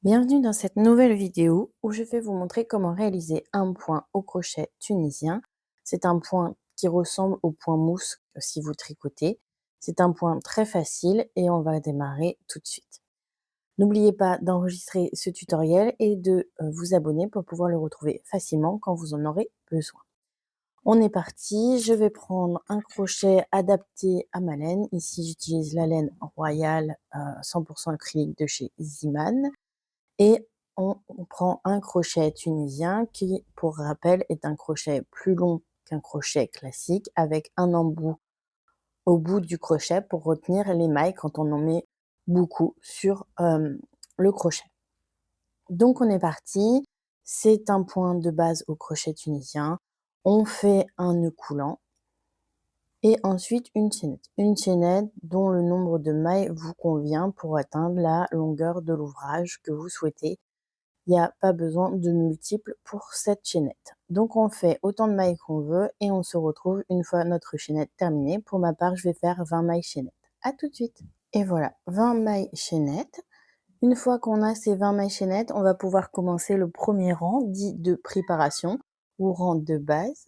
Bienvenue dans cette nouvelle vidéo où je vais vous montrer comment réaliser un point au crochet tunisien. C'est un point qui ressemble au point mousse si vous tricotez. C'est un point très facile et on va démarrer tout de suite. N'oubliez pas d'enregistrer ce tutoriel et de vous abonner pour pouvoir le retrouver facilement quand vous en aurez besoin. On est parti, je vais prendre un crochet adapté à ma laine. Ici j'utilise la laine royale 100% acrylique de chez Ziman. Et on prend un crochet tunisien qui, pour rappel, est un crochet plus long qu'un crochet classique avec un embout au bout du crochet pour retenir les mailles quand on en met beaucoup sur le crochet. Donc on est parti, c'est un point de base au crochet tunisien. On fait un nœud coulant et ensuite une chaînette. Une chaînette dont le nombre de mailles vous convient pour atteindre la longueur de l'ouvrage que vous souhaitez. Il n'y a pas besoin de multiples pour cette chaînette. Donc on fait autant de mailles qu'on veut et on se retrouve une fois notre chaînette terminée. Pour ma part, je vais faire 20 mailles chaînettes. À tout de suite. Et voilà, 20 mailles chaînettes. Une fois qu'on a ces 20 mailles chaînettes, on va pouvoir commencer le premier rang dit de préparation ou rang de base.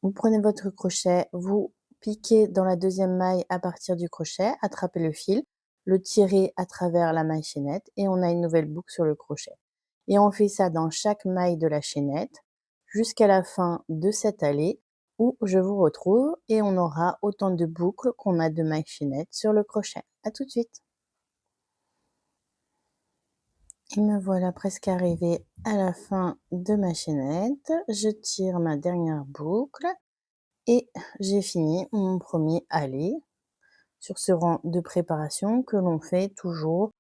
Vous prenez votre crochet, vous piquez dans la deuxième maille à partir du crochet, attrapez le fil, le tirez à travers la maille chaînette et on a une nouvelle boucle sur le crochet. Et on fait ça dans chaque maille de la chaînette jusqu'à la fin de cette allée où je vous retrouve et on aura autant de boucles qu'on a de mailles chaînettes sur le crochet. À tout de suite. Et me voilà presque arrivée à la fin de ma chaînette. Je tire ma dernière boucle et j'ai fini mon premier allée sur ce rang de préparation que l'on fait toujours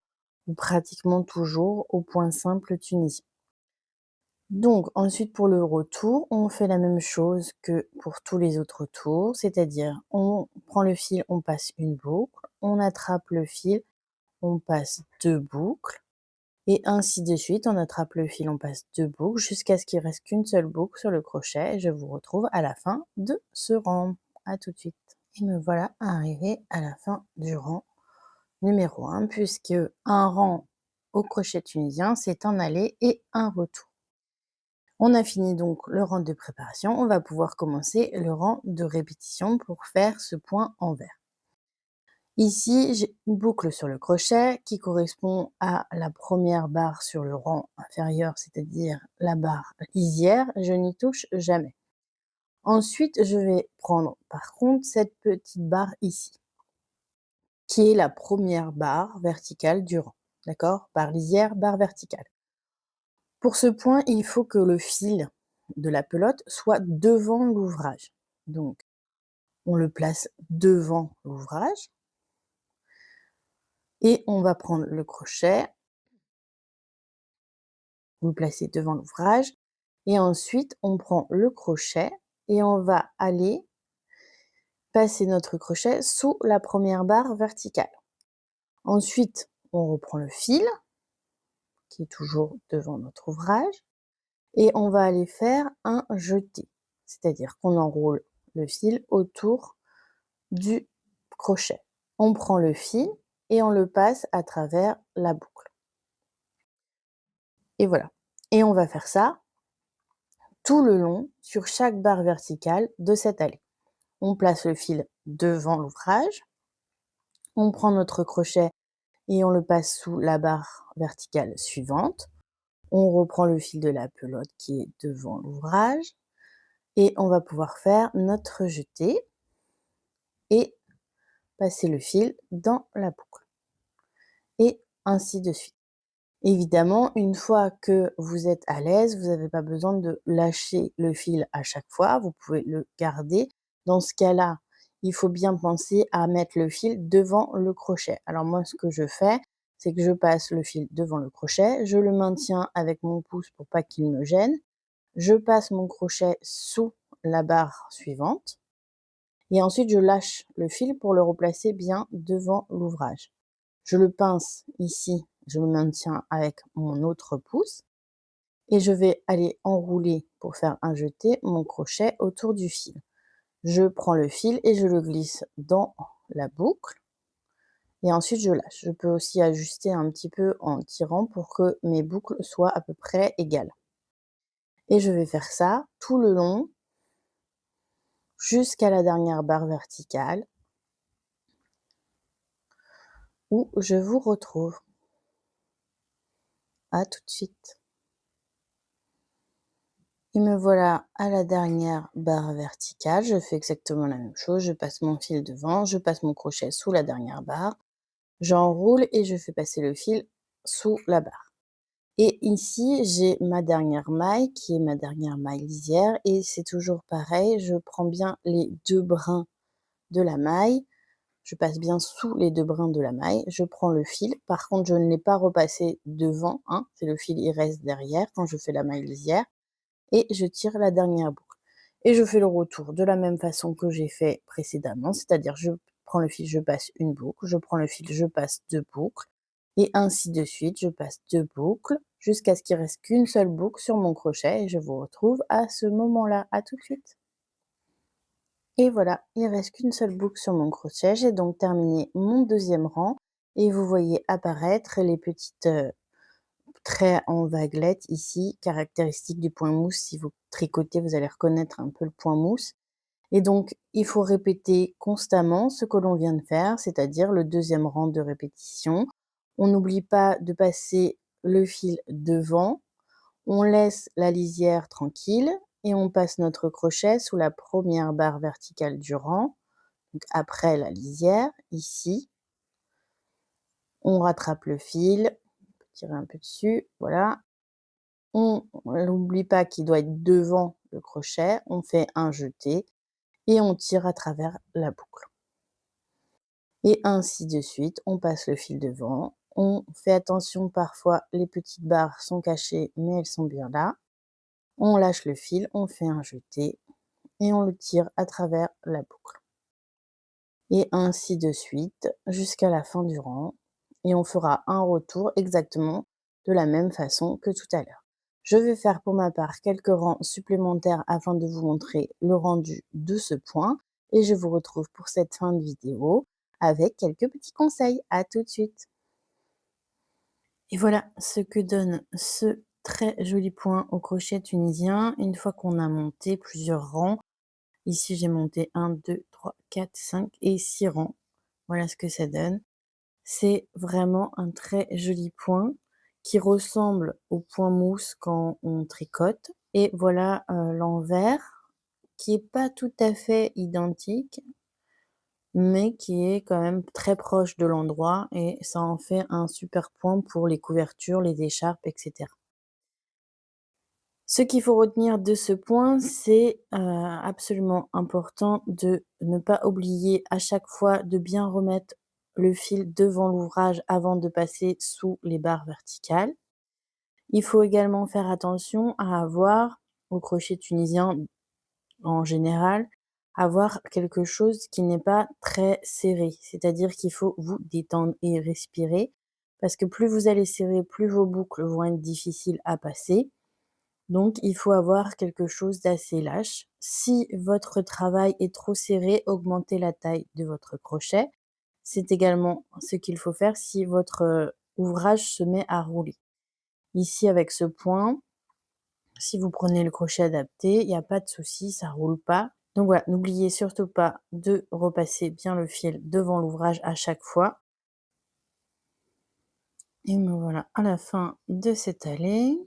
ou pratiquement toujours au point simple tunisien. Donc ensuite pour le retour, on fait la même chose que pour tous les autres tours, c'est-à-dire on prend le fil, on passe une boucle, on attrape le fil, on passe 2 boucles et ainsi de suite, on attrape le fil, on passe 2 boucles jusqu'à ce qu'il reste qu'une seule boucle sur le crochet et je vous retrouve à la fin de ce rang. À tout de suite. Et me voilà arrivée à la fin du rang numéro 1 puisque un rang au crochet tunisien, c'est un aller et un retour. On a fini donc le rang de préparation, on va pouvoir commencer le rang de répétition pour faire ce point envers. Ici, j'ai une boucle sur le crochet qui correspond à la première barre sur le rang inférieur, c'est-à-dire la barre lisière, je n'y touche jamais. Ensuite, je vais prendre par contre cette petite barre ici, qui est la première barre verticale du rang. D'accord? Barre lisière, barre verticale. Pour ce point, il faut que le fil de la pelote soit devant l'ouvrage. Donc, on le place devant l'ouvrage et on va prendre le crochet, vous le placez devant l'ouvrage et ensuite on prend le crochet et on va aller passer notre crochet sous la première barre verticale. Ensuite, on reprend le fil qui est toujours devant notre ouvrage et on va aller faire un jeté, c'est-à-dire qu'on enroule le fil autour du crochet. On prend le fil et on le passe à travers la boucle. Et voilà. Et on va faire ça tout le long sur chaque barre verticale de cette allée. On place le fil devant l'ouvrage, on prend notre crochet et on le passe sous la barre verticale suivante. On reprend le fil de la pelote qui est devant l'ouvrage et on va pouvoir faire notre jeté et passer le fil dans la boucle. Et ainsi de suite. Évidemment, une fois que vous êtes à l'aise, vous n'avez pas besoin de lâcher le fil à chaque fois, vous pouvez le garder. Dans ce cas-là, il faut bien penser à mettre le fil devant le crochet. Alors moi, ce que je fais, c'est que je passe le fil devant le crochet, je le maintiens avec mon pouce pour pas qu'il me gêne, je passe mon crochet sous la barre suivante et ensuite je lâche le fil pour le replacer bien devant l'ouvrage. Je le pince ici, je le maintiens avec mon autre pouce et je vais aller enrouler pour faire un jeté mon crochet autour du fil. Je prends le fil et je le glisse dans la boucle et ensuite je lâche. Je peux aussi ajuster un petit peu en tirant pour que mes boucles soient à peu près égales et je vais faire ça tout le long jusqu'à la dernière barre verticale où je vous retrouve. À tout de suite. Et me voilà à la dernière barre verticale, je fais exactement la même chose, je passe mon fil devant, je passe mon crochet sous la dernière barre, j'enroule et je fais passer le fil sous la barre. Et ici, j'ai ma dernière maille qui est ma dernière maille lisière et c'est toujours pareil, je prends bien les 2 brins de la maille, je passe bien sous les 2 brins de la maille, je prends le fil, par contre je ne l'ai pas repassé devant, hein, c'est le fil, il reste derrière quand je fais la maille lisière et je tire la dernière boucle. Et je fais le retour de la même façon que j'ai fait précédemment, c'est-à-dire je prends le fil, je passe une boucle, je prends le fil, je passe 2 boucles, et ainsi de suite, je passe 2 boucles jusqu'à ce qu'il reste qu'une seule boucle sur mon crochet et je vous retrouve à ce moment-là. À tout de suite. Et voilà, il reste qu'une seule boucle sur mon crochet. J'ai donc terminé mon deuxième rang et vous voyez apparaître les petites traits en vaguelette ici, caractéristique du point mousse. Si vous tricotez, vous allez reconnaître un peu le point mousse. Et donc, il faut répéter constamment ce que l'on vient de faire, c'est-à-dire le deuxième rang de répétition. On n'oublie pas de passer le fil devant, on laisse la lisière tranquille et on passe notre crochet sous la première barre verticale du rang, donc après la lisière, ici. On rattrape le fil, on peut tirer un peu dessus, voilà. On n'oublie pas qu'il doit être devant le crochet, on fait un jeté et on tire à travers la boucle. Et ainsi de suite, on passe le fil devant, on fait attention, parfois les petites barres sont cachées, mais elles sont bien là. On lâche le fil, on fait un jeté et on le tire à travers la boucle. Et ainsi de suite jusqu'à la fin du rang et on fera un retour exactement de la même façon que tout à l'heure. Je vais faire pour ma part quelques rangs supplémentaires afin de vous montrer le rendu de ce point et je vous retrouve pour cette fin de vidéo avec quelques petits conseils. À tout de suite. Et voilà ce que donne ce très joli point au crochet tunisien une fois qu'on a monté plusieurs rangs. Ici, j'ai monté 1, 2, 3, 4, 5 et 6 rangs. Voilà ce que ça donne. C'est vraiment un très joli point qui ressemble au point mousse quand on tricote. Et voilà l'envers qui est pas tout à fait identique, mais qui est quand même très proche de l'endroit et ça en fait un super point pour les couvertures, les écharpes, etc. Ce qu'il faut retenir de ce point, c'est absolument important de ne pas oublier à chaque fois de bien remettre le fil devant l'ouvrage avant de passer sous les barres verticales. Il faut également faire attention à avoir, au crochet tunisien en général, avoir quelque chose qui n'est pas très serré. C'est-à-dire qu'il faut vous détendre et respirer parce que plus vous allez serrer, plus vos boucles vont être difficiles à passer. Donc, il faut avoir quelque chose d'assez lâche. Si votre travail est trop serré, augmentez la taille de votre crochet. C'est également ce qu'il faut faire si votre ouvrage se met à rouler. Ici, avec ce point, si vous prenez le crochet adapté, il n'y a pas de souci, ça roule pas. Donc voilà, n'oubliez surtout pas de repasser bien le fil devant l'ouvrage à chaque fois. Et me voilà à la fin de cette allée.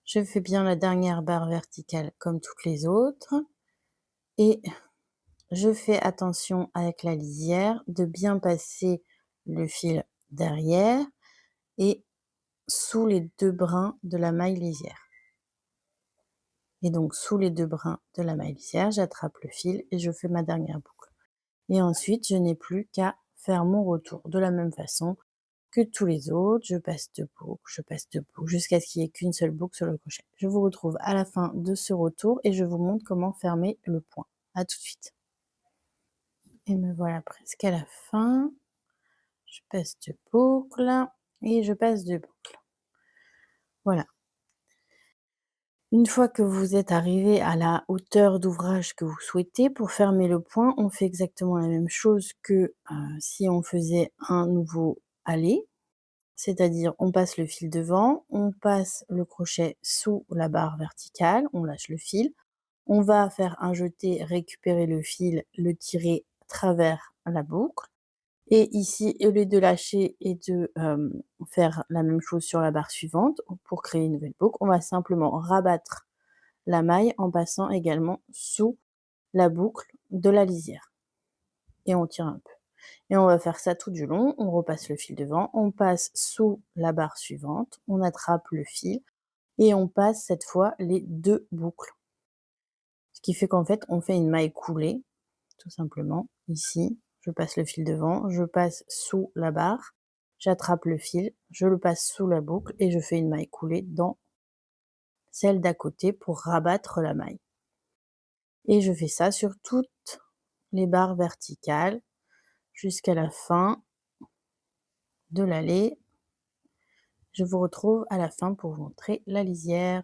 Je fais bien la dernière barre verticale comme toutes les autres et je fais attention avec la lisière de bien passer le fil derrière et sous les 2 brins de la maille lisière. Et donc sous les 2 brins de la maille lisière, j'attrape le fil et je fais ma dernière boucle. Et ensuite, je n'ai plus qu'à faire mon retour de la même façon que tous les autres. Je passe 2 boucles, je passe 2 boucles jusqu'à ce qu'il n'y ait qu'une seule boucle sur le crochet. Je vous retrouve à la fin de ce retour et je vous montre comment fermer le point. À tout de suite. Et me voilà presque à la fin. Je passe 2 boucles et je passe 2 boucles. Voilà. Une fois que vous êtes arrivé à la hauteur d'ouvrage que vous souhaitez, pour fermer le point, on fait exactement la même chose que, si on faisait un nouveau aller. C'est-à-dire, on passe le fil devant, on passe le crochet sous la barre verticale, on lâche le fil, on va faire un jeté, récupérer le fil, le tirer à travers la boucle et ici, au lieu de lâcher et de, faire la même chose sur la barre suivante pour créer une nouvelle boucle, on va simplement rabattre la maille en passant également sous la boucle de la lisière et on tire un peu. Et on va faire ça tout du long, on repasse le fil devant, on passe sous la barre suivante, on attrape le fil et on passe cette fois les 2 boucles. Ce qui fait qu'en fait, on fait une maille coulée, tout simplement. Ici, je passe le fil devant, je passe sous la barre, j'attrape le fil, je le passe sous la boucle et je fais une maille coulée dans celle d'à côté pour rabattre la maille. Et je fais ça sur toutes les barres verticales jusqu'à la fin de l'allée. Je vous retrouve à la fin pour vous montrer la lisière.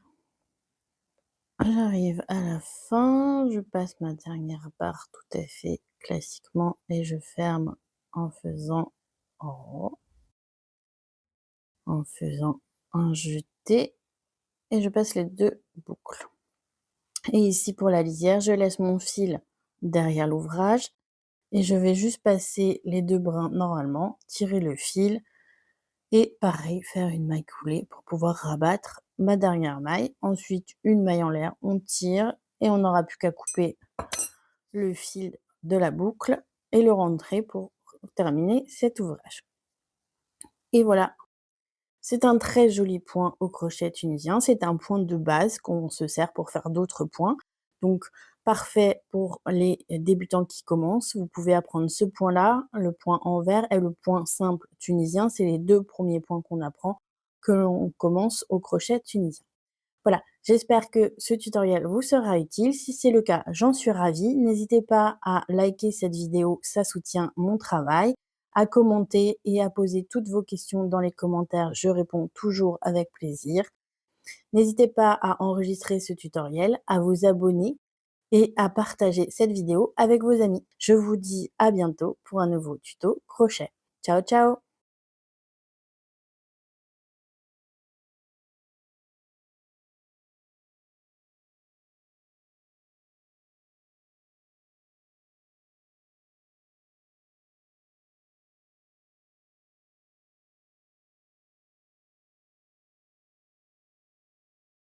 J'arrive à la fin, je passe ma dernière barre tout à fait classiquement et je ferme en faisant en faisant un jeté et je passe les 2 boucles. Et ici pour la lisière, je laisse mon fil derrière l'ouvrage et je vais juste passer les 2 brins normalement, tirer le fil et pareil, faire une maille coulée pour pouvoir rabattre ma dernière maille. Ensuite, une maille en l'air, on tire et on n'aura plus qu'à couper le fil de la boucle et le rentrer pour terminer cet ouvrage. Et voilà, c'est un très joli point au crochet tunisien. C'est un point de base qu'on se sert pour faire d'autres points. Donc, parfait pour les débutants qui commencent. Vous pouvez apprendre ce point-là, le point envers et le point simple tunisien. C'est les 2 premiers points qu'on apprend, que l'on commence au crochet tunisien. Voilà, j'espère que ce tutoriel vous sera utile. Si c'est le cas, j'en suis ravie. N'hésitez pas à liker cette vidéo, ça soutient mon travail, à commenter et à poser toutes vos questions dans les commentaires. Je réponds toujours avec plaisir. N'hésitez pas à enregistrer ce tutoriel, à vous abonner et à partager cette vidéo avec vos amis. Je vous dis à bientôt pour un nouveau tuto crochet. Ciao, ciao!